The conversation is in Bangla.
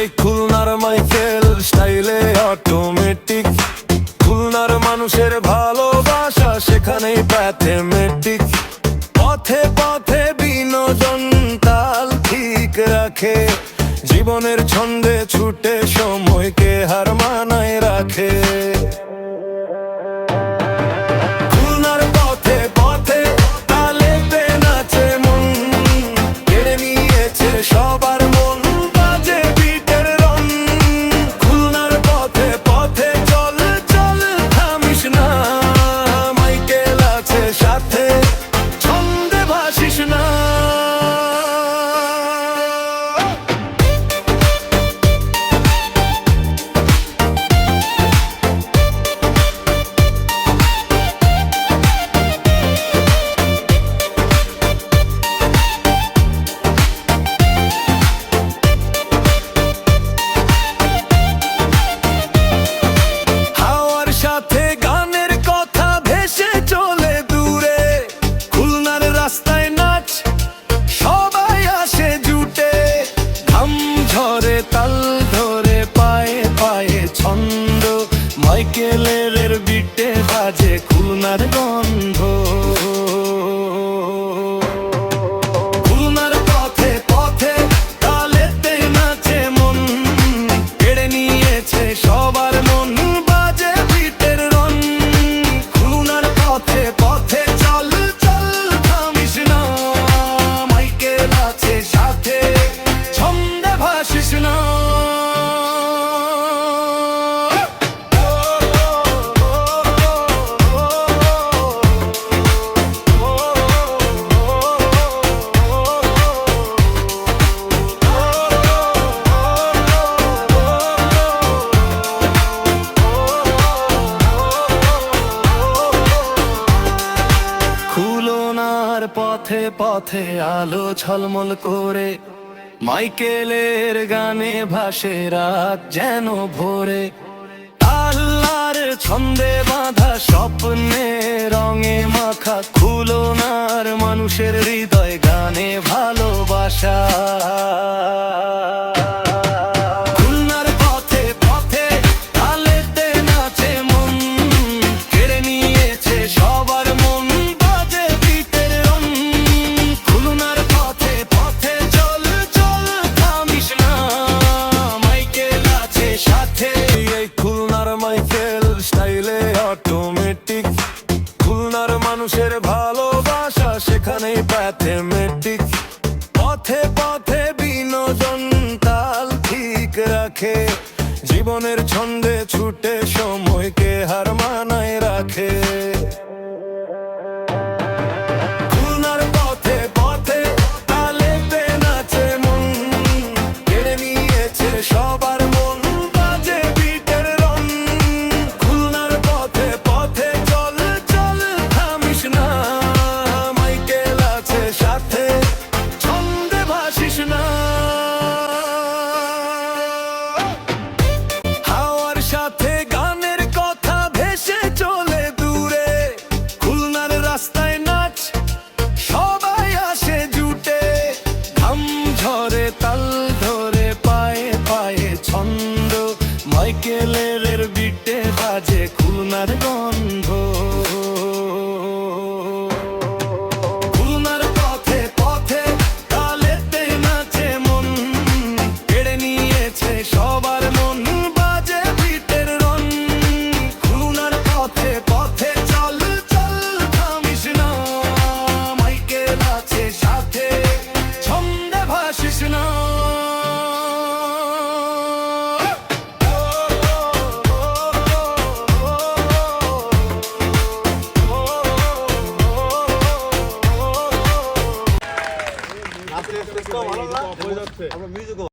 এই খুলনার মাইকেল স্টাইলে অটোমেটিক, খুলনার মানুষের ভালোবাসা সেখানেই প্যাথমেটিক। পথে পথে বিনোদন তাল ঠিক রাখে, জীবনের ছন্দে ছুটে সময়কে হার মানায় রাখে। খুলনার পথে পথে তালেতে নাচে মন, কেড়ে নিয়েছে সবার মন, বাজে বিটের রন। খুলনার পথে পথে চল চল থামিস না, মাইকেল আছে সাথে, ছন্দে ভাসিস না। তাল ধরে পায়ে পায়ে ছন্দ, মাইকেলের বিটে বাজে খুলনার গন্ধ। খুলনার পথে পথে তালেতে নাচে মন, কেড়ে নিয়েছে সবার মন, বাজে বিটের রন। খুলনার পথে পথে চল চল থামিস না, মাইকেল আছে সাথে, ছন্দে ভাসিস না। খুলনার পথে পথে আলো ঝলমল করে, মাইকেলের গানে ভাসে রাত যেন ভোরে। আল্লাহর ছন্দে বাঁধা স্বপ্নে রঙে মাখা, খুলনার মানুষের হৃদয় গানে ভালোবাসা। খুলনার পথে পথে তালেতে নাচে মন, কেড়ে নিয়েছে সবার মন, বাজে বিটের রন। খুলনার পথে পথে চল চল থামিস না, মাইকেল আছে সাথে। এই খুলনার মাইকেল স্টাইলে অটোমেটিক, খুলনার মানুষের ভালোবাসা সেখানেই প্যাথমেটিক। পথে পথে বিনোদন তাল ঠিক রাখে, জীবনের ছন্দে ছুটে সময়কে হার মানায় রাখে। খুলনার পথে পথে তালেতে নাচে মন, কেড়ে নিয়েছে সবার মন, বাজে বিটের রন। খুলনার পথে পথে চল চল থামিস না, মাইকেল আছে সাথে, ছন্দে ভাসিস না। হাওয়ার সাথে গানের কথা ভেসে চলে দূরে, খুলনার রাস্তায় নাচ সবাই আসে জুটে। ঘাম ঝরে তাল ধরে পায়ে পায়ে ছন্দ, মাইকেলের বিটে বাজে খুলনার